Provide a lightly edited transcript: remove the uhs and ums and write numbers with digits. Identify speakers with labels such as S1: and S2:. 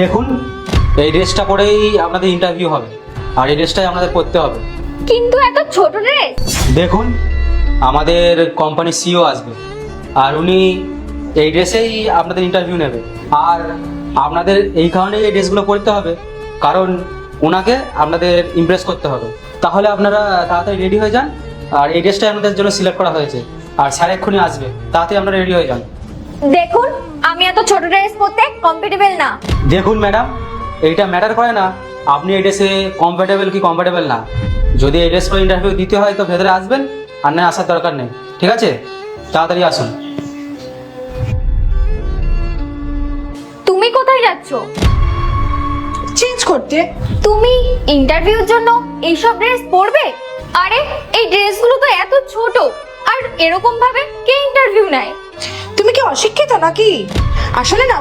S1: দেখুন, এই ড্রেসটা পরেই আপনাদের ইন্টারভিউ হবে, আর এই ড্রেসটাই আপনাদের পরতে হবে।
S2: কিন্তু এত ছোট ড্রেস।
S1: দেখুন, আমাদের কোম্পানির সিইও আসবে, আর উনি এই ড্রেসেই আপনাদের ইন্টারভিউ নেবে। আর আপনাদের এই কারণেই এই ড্রেসগুলো পরতে হবে, কারণ ওনাকে আপনাদের ইমপ্রেস করতে হবে। তাহলে আপনারা তাড়াতাড়ি রেডি হয়ে যান, আর এই ড্রেসটাই আপনাদের জন্য সিলেক্ট করা হয়েছে, আর স্যার এক্ষুনি আসবে, তাড়াতাড়ি আপনারা রেডি হয়ে যান।
S2: দেখুন, আমি এত ছোট ড্রেস পরতে কমফোর্টেবল না।
S1: দেখুন ম্যাডাম, এইটা ম্যাটার করে না আপনি এই ড্রেসে কমফোর্টেবল কি কমফোর্টেবল না। যদি এই ড্রেস পরে ইন্টারভিউ দিতে হয় তো ভেতরে আসবেন, আর না আসার দরকার নেই। ঠিক আছে, তাড়াতাড়ি আসুন।
S2: তুমি কোথায় যাচ্ছ?
S3: চেঞ্জ করতে।
S2: তুমি ইন্টারভিউর জন্য এইসব ড্রেস পরবে? আরে এই ড্রেসগুলো তো এত ছোট, আর এরকম ভাবে কে ইন্টারভিউ নেয়?
S3: তুমি কি অশিক্ষিত নাকি? আসলে না,